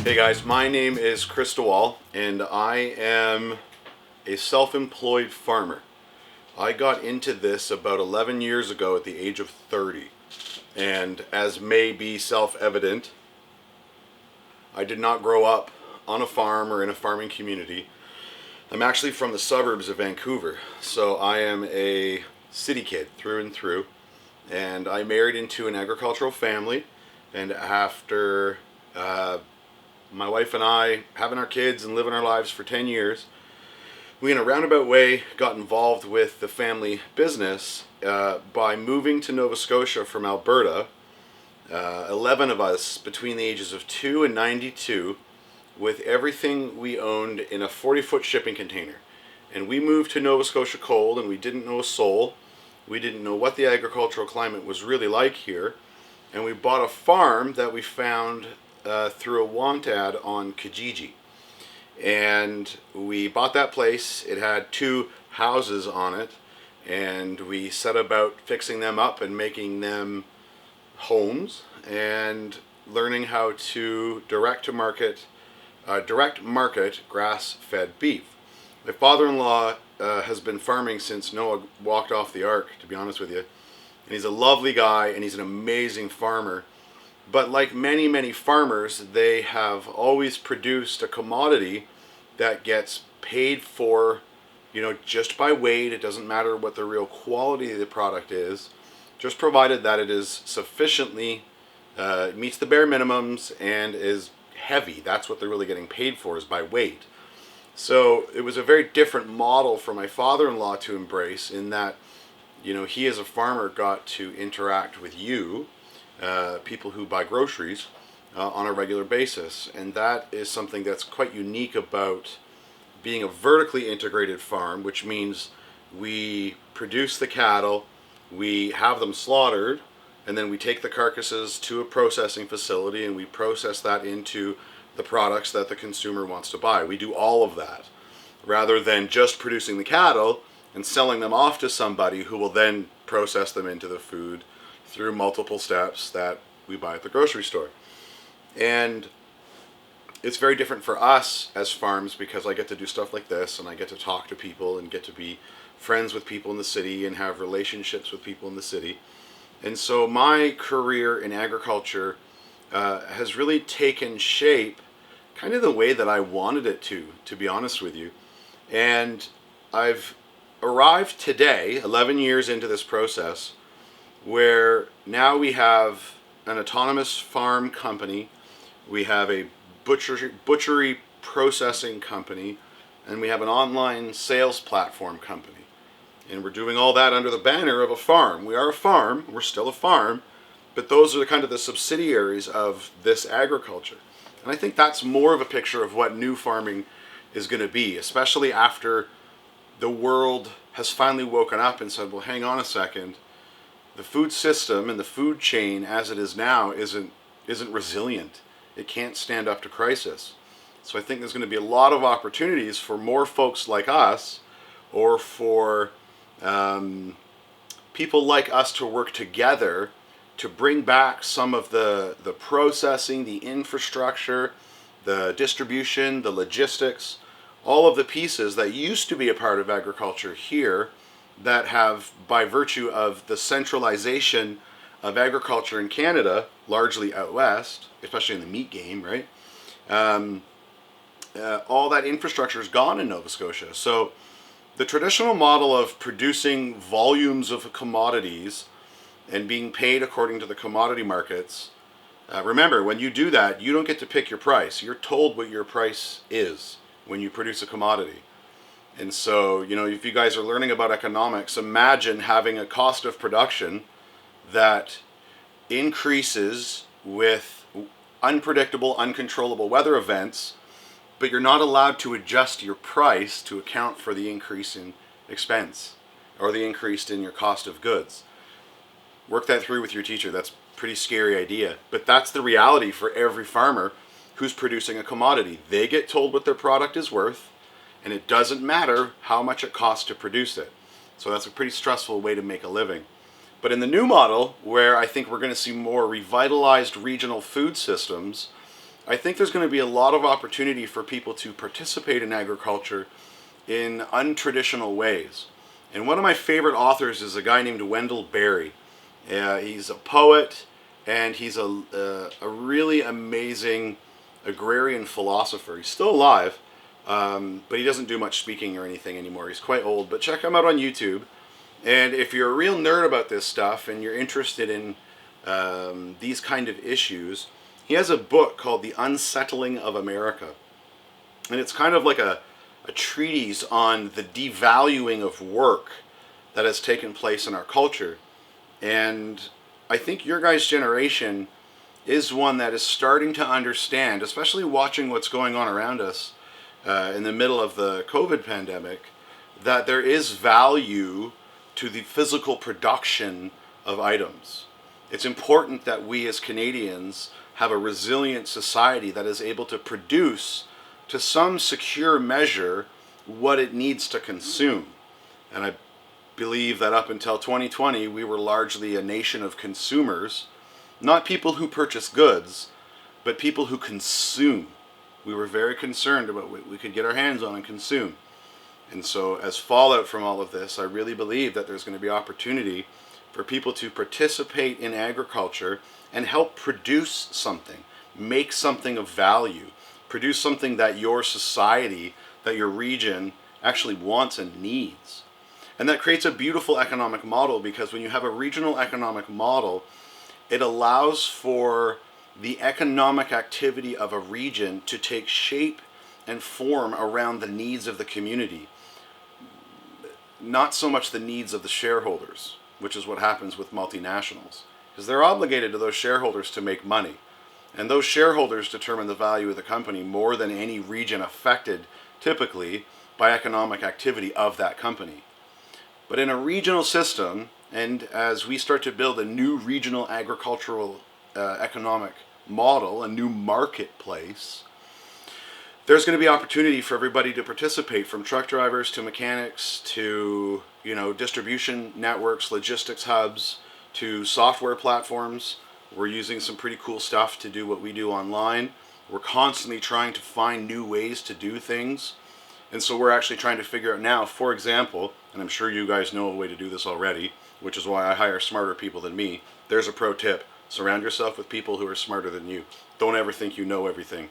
Hey guys, my name is Chris Waal, and I am a self-employed farmer. I got into this about 11 years ago at the age of 30, and as may be self-evident, I did not grow up on a farm or in a farming community. I'm actually from the suburbs of Vancouver, so I am a city kid through and through, and I married into an agricultural family, and after my wife and I having our kids and living our lives for 10 years, we in a roundabout way got involved with the family business by moving to Nova Scotia from Alberta. 11 of us between the ages of 2 and 92 with everything we owned in a 40-foot shipping container. And we moved to Nova Scotia cold, and we didn't know a soul. We didn't know what the agricultural climate was really like here. And we bought a farm that we found through a want ad on Kijiji. And we bought that place. It had 2 houses on it, and we set about fixing them up and making them homes and learning how to direct market grass-fed beef. My father-in-law has been farming since Noah walked off the ark, to be honest with you. And he's a lovely guy, and he's an amazing farmer. But like many, many farmers, they have always produced a commodity that gets paid for, just by weight. It doesn't matter what the real quality of the product is, just provided that it is sufficiently, meets the bare minimums and is heavy. That's what they're really getting paid for, is by weight. So it was a very different model for my father-in-law to embrace, in that, he as a farmer got to interact with you, people who buy groceries, on a regular basis. And that is something that's quite unique about being a vertically integrated farm, which means we produce the cattle, we have them slaughtered, and then we take the carcasses to a processing facility and we process that into the products that the consumer wants to buy. We do all of that, rather than just producing the cattle and selling them off to somebody who will then process them into the food through multiple steps that we buy at the grocery store. And it's very different for us as farms, because I get to do stuff like this, and I get to talk to people and get to be friends with people in the city and have relationships with people in the city. And so my career in agriculture has really taken shape kind of the way that I wanted it to be honest with you. And I've arrived today, 11 years into this process, where now we have an autonomous farm company, we have a butchery processing company, and we have an online sales platform company. And we're doing all that under the banner of a farm. We are a farm, we're still a farm, but those are kind of the subsidiaries of this agriculture. And I think that's more of a picture of what new farming is going to be, especially after the world has finally woken up and said, well, hang on a second, the food system and the food chain as it is now isn't resilient. It can't stand up to crisis. So I think there's going to be a lot of opportunities for more folks like us, or for people like us, to work together to bring back some of the processing, the infrastructure, the distribution, the logistics, all of the pieces that used to be a part of agriculture here, that have, by virtue of the centralization of agriculture in Canada, largely out west, especially in the meat game, right? All that infrastructure is gone in Nova Scotia. So the traditional model of producing volumes of commodities and being paid according to the commodity markets, remember, when you do that, you don't get to pick your price. You're told what your price is when you produce a commodity. And so, if you guys are learning about economics, imagine having a cost of production that increases with unpredictable, uncontrollable weather events, but you're not allowed to adjust your price to account for the increase in expense or the increase in your cost of goods. Work that through with your teacher. That's a pretty scary idea, but that's the reality for every farmer who's producing a commodity. They get told what their product is worth, and it doesn't matter how much it costs to produce it. So that's a pretty stressful way to make a living. But in the new model, where I think we're going to see more revitalized regional food systems, I think there's going to be a lot of opportunity for people to participate in agriculture in untraditional ways. And one of my favorite authors is a guy named Wendell Berry. He's a poet, and he's a really amazing agrarian philosopher. He's still alive, but he doesn't do much speaking or anything anymore. He's quite old, but check him out on YouTube. And if you're a real nerd about this stuff and you're interested in these kind of issues, he has a book called The Unsettling of America. And it's kind of like a treatise on the devaluing of work that has taken place in our culture. And I think your guys' generation is one that is starting to understand, especially watching what's going on around us in the middle of the COVID pandemic, that there is value to the physical production of items. It's important that we as Canadians have a resilient society that is able to produce to some secure measure what it needs to consume. And I believe that up until 2020, we were largely a nation of consumers, not people who purchase goods, but people who consume. We were very concerned about what we could get our hands on and consume. And so as fallout from all of this, I really believe that there's going to be opportunity for people to participate in agriculture and help produce something, make something of value, produce something that your society, that your region actually wants and needs. And that creates a beautiful economic model, because when you have a regional economic model, it allows for the economic activity of a region to take shape and form around the needs of the community. Not so much the needs of the shareholders, which is what happens with multinationals, because they're obligated to those shareholders to make money. And those shareholders determine the value of the company more than any region affected, typically, by economic activity of that company. But in a regional system, and as we start to build a new regional agricultural economic model, a new marketplace, there's going to be opportunity for everybody to participate, from truck drivers to mechanics to, distribution networks, logistics hubs, to software platforms. We're using some pretty cool stuff to do what we do online. We're constantly trying to find new ways to do things. And so we're actually trying to figure out now, for example, and I'm sure you guys know a way to do this already, which is why I hire smarter people than me. There's a pro tip. Surround yourself with people who are smarter than you. Don't ever think you know everything.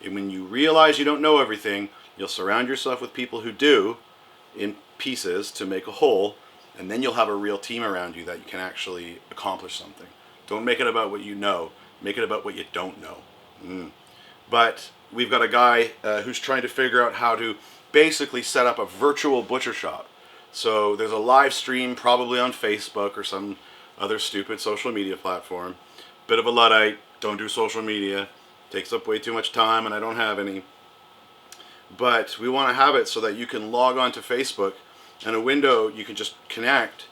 And when you realize you don't know everything, you'll surround yourself with people who do, in pieces, to make a whole, and then you'll have a real team around you that you can actually accomplish something. Don't make it about what you know. Make it about what you don't know. But we've got a guy who's trying to figure out how to basically set up a virtual butcher shop. So there's a live stream probably on Facebook or some other stupid social media platform. Bit of a Luddite, don't do social media. Takes up way too much time and I don't have any. But we want to have it so that you can log on to Facebook, and a window you can just connect,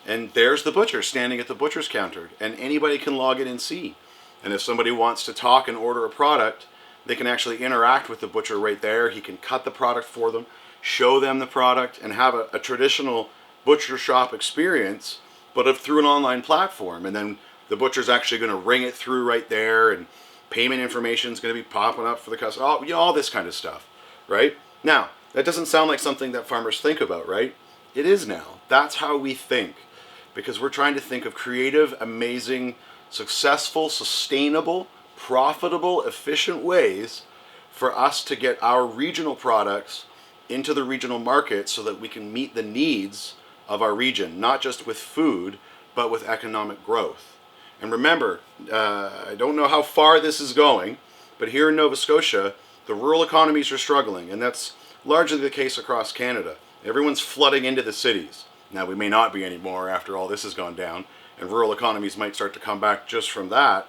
and there's the butcher standing at the butcher's counter, and anybody can log in and see. And if somebody wants to talk and order a product, they can actually interact with the butcher right there. He can cut the product for them, show them the product, and have a traditional butcher shop experience, but through an online platform. And then the butcher's actually going to ring it through right there, and payment information is going to be popping up for the customer. All this kind of stuff, right? Now, that doesn't sound like something that farmers think about, right? It is now. That's how we think, because we're trying to think of creative, amazing, successful, sustainable, profitable, efficient ways for us to get our regional products into the regional market so that we can meet the needs of our region, not just with food, but with economic growth. And remember, I don't know how far this is going, but here in Nova Scotia, the rural economies are struggling, and that's largely the case across Canada. Everyone's flooding into the cities. Now, we may not be anymore after all this has gone down, and rural economies might start to come back just from that.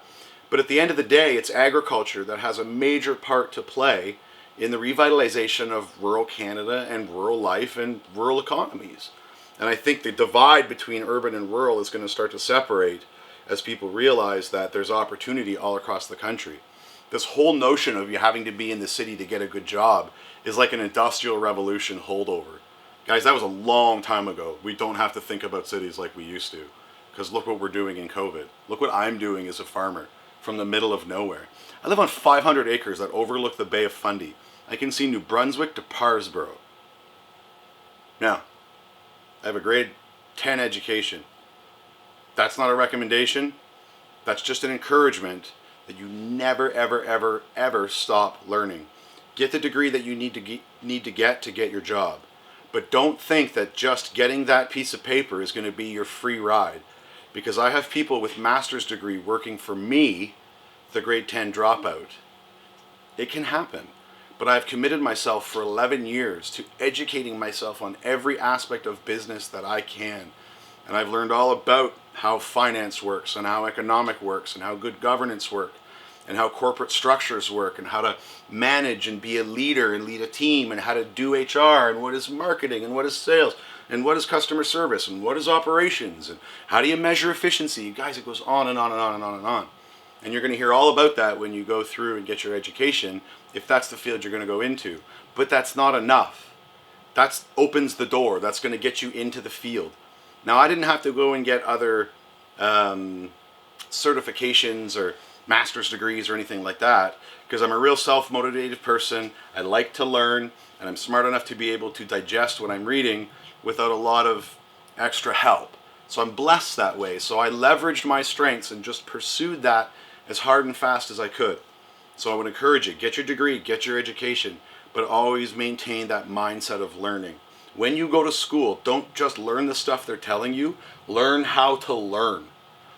But at the end of the day, it's agriculture that has a major part to play in the revitalization of rural Canada and rural life and rural economies. And I think the divide between urban and rural is going to start to separate as people realize that there's opportunity all across the country. This whole notion of you having to be in the city to get a good job is like an industrial revolution holdover. Guys, that was a long time ago. We don't have to think about cities like we used to, because look what we're doing in COVID. Look what I'm doing as a farmer. from the middle of nowhere. I live on 500 acres that overlook the Bay of Fundy. I can see New Brunswick to Parsboro. Now, I have a grade 10 education. That's not a recommendation. That's just an encouragement that you never, ever, ever, ever stop learning. Get the degree that you need to get your job. But don't think that just getting that piece of paper is going to be your free ride. Because I have people with master's degree working for me, the grade 10 dropout. It can happen. But I've committed myself for 11 years to educating myself on every aspect of business that I can. And I've learned all about how finance works and how economic works and how good governance works and how corporate structures work and how to manage and be a leader and lead a team and how to do HR and what is marketing and what is sales and what is customer service and what is operations and how do you measure efficiency. Guys, it goes on and on and on and on and on. And you're going to hear all about that when you go through and get your education, if that's the field you're going to go into. But that's not enough. That opens the door. That's going to get you into the field. Now, I didn't have to go and get other certifications or master's degrees or anything like that, because I'm a real self-motivated person. I like to learn, and I'm smart enough to be able to digest what I'm reading without a lot of extra help. So I'm blessed that way. So I leveraged my strengths and just pursued that as hard and fast as I could. So I would encourage you, get your degree, get your education, but always maintain that mindset of learning. When you go to school, don't just learn the stuff they're telling you, learn how to learn.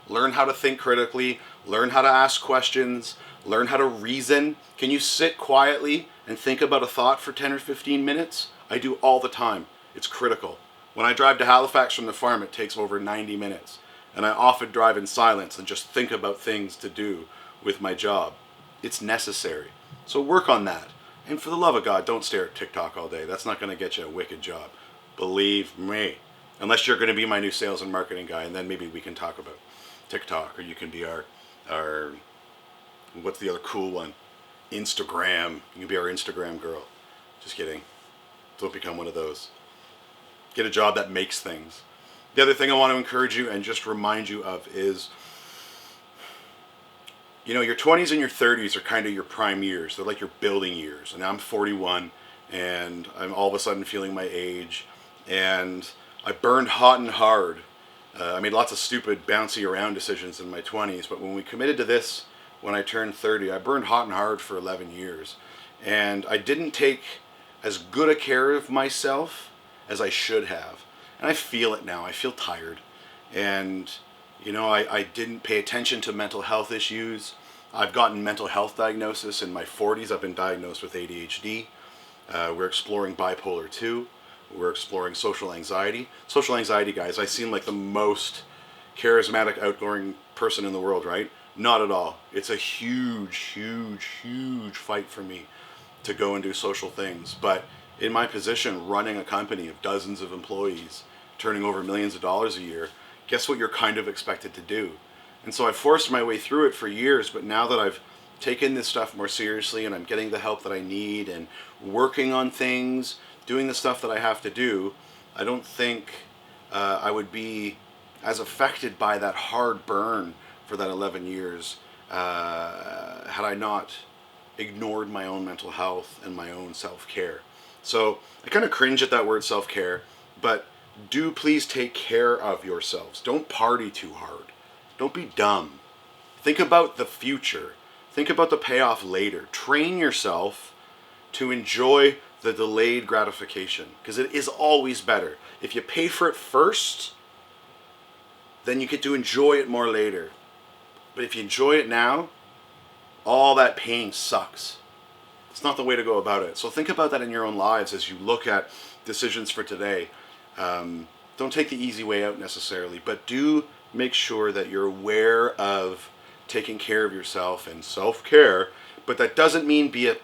Learn how to think critically, learn how to ask questions, learn how to reason. Can you sit quietly and think about a thought for 10 or 15 minutes? I do all the time. It's critical. When I drive to Halifax from the farm, it takes over 90 minutes. And I often drive in silence and just think about things to do with my job. It's necessary. So work on that. And for the love of God, don't stare at TikTok all day. That's not going to get you a wicked job. Believe me. Unless you're going to be my new sales and marketing guy, and then maybe we can talk about TikTok, or you can be our what's the other cool one? Instagram. You can be our Instagram girl. Just kidding. Don't become one of those. Get a job that makes things. The other thing I want to encourage you and just remind you of is, you know, your 20s and your 30s are kind of your prime years. They're like your building years. And I'm 41, and I'm all of a sudden feeling my age. And I burned hot and hard. I made lots of stupid bouncy around decisions in my 20s, but when we committed to this, when I turned 30, I burned hot and hard for 11 years. And I didn't take as good a care of myself as I should have. And I feel it now. I feel tired. And, you know, I didn't pay attention to mental health issues. I've gotten mental health diagnosis in my 40s. I've been diagnosed with ADHD. We're exploring bipolar 2. We're exploring social anxiety. Social anxiety, guys, I seem like the most charismatic, outgoing person in the world, right? Not at all. It's a huge, huge, huge fight for me to go and do social things. But in my position, running a company of dozens of employees, turning over millions of dollars a year, guess what you're kind of expected to do? And so I forced my way through it for years, but now that I've taken this stuff more seriously and I'm getting the help that I need and working on things, doing the stuff that I have to do, I don't think I would be as affected by that hard burn for that 11 years had I not ignored my own mental health and my own self-care. So I kind of cringe at that word self-care, but do please take care of yourselves. Don't party too hard. Don't be dumb. Think about the future. Think about the payoff later. Train yourself to enjoy the delayed gratification, because it is always better. If you pay for it first, then you get to enjoy it more later. But if you enjoy it now, all that pain sucks. It's not the way to go about it. So think about that in your own lives as you look at decisions for today. Don't take the easy way out necessarily, but do make sure that you're aware of taking care of yourself and self-care. But that doesn't mean be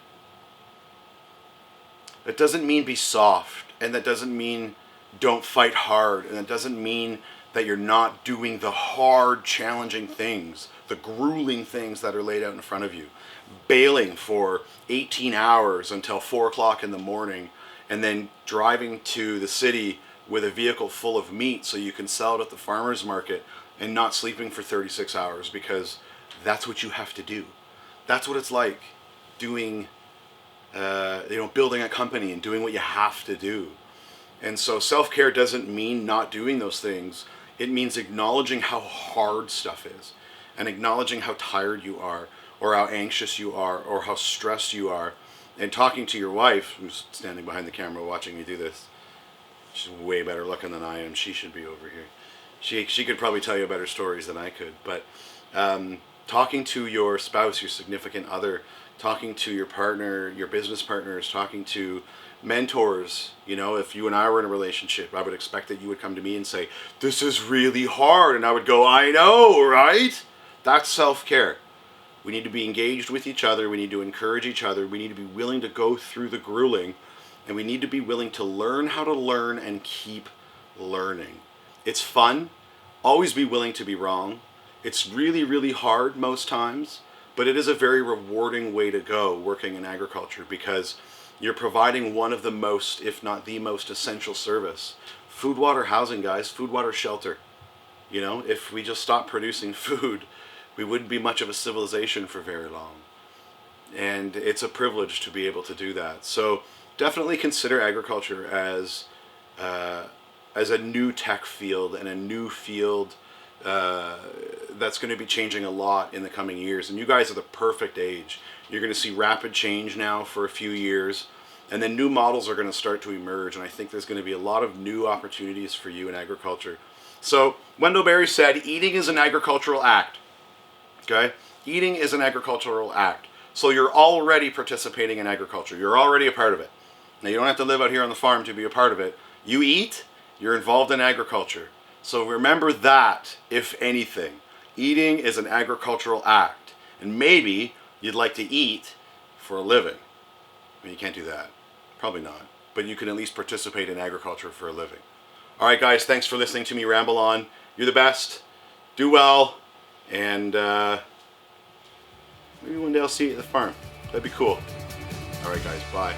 soft, and that doesn't mean don't fight hard, and that doesn't mean that you're not doing the hard, challenging things, the grueling things that are laid out in front of you. Bailing for 18 hours until 4 o'clock in the morning, and then driving to the city with a vehicle full of meat so you can sell it at the farmer's market, and not sleeping for 36 hours because that's what you have to do. That's what it's like doing, building a company and doing what you have to do. And so self-care doesn't mean not doing those things. It means acknowledging how hard stuff is, and acknowledging how tired you are, or how anxious you are, or how stressed you are, and talking to your wife, who's standing behind the camera watching me do this. She's way better looking than I am. She should be over here. She could probably tell you better stories than I could. But talking to your spouse, your significant other, talking to your partner, your business partners, talking to mentors. If you and I were in a relationship, I would expect that you would come to me and say, this is really hard. And I would go, I know, right? That's self-care. We need to be engaged with each other. We need to encourage each other. We need to be willing to go through the grueling. And we need to be willing to learn how to learn and keep learning. It's fun. Always be willing to be wrong. It's really, really hard most times, but it is a very rewarding way to go working in agriculture, because you're providing one of the most, if not the most essential service. Food, water, housing, guys. Food, water, shelter. If we just stopped producing food, we wouldn't be much of a civilization for very long. And it's a privilege to be able to do that. So definitely consider agriculture as a new tech field, and a new field that's going to be changing a lot in the coming years. And you guys are the perfect age. You're going to see rapid change now for a few years, and then new models are going to start to emerge. And I think there's going to be a lot of new opportunities for you in agriculture. So Wendell Berry said, eating is an agricultural act. Okay? Eating is an agricultural act. So you're already participating in agriculture. You're already a part of it. Now, you don't have to live out here on the farm to be a part of it. You eat, you're involved in agriculture. So remember that, if anything. Eating is an agricultural act. And maybe you'd like to eat for a living. I mean, you can't do that. Probably not. But you can at least participate in agriculture for a living. All right, guys, thanks for listening to me ramble on. You're the best. Do well. And maybe one day I'll see you at the farm. That'd be cool. All right, guys, bye.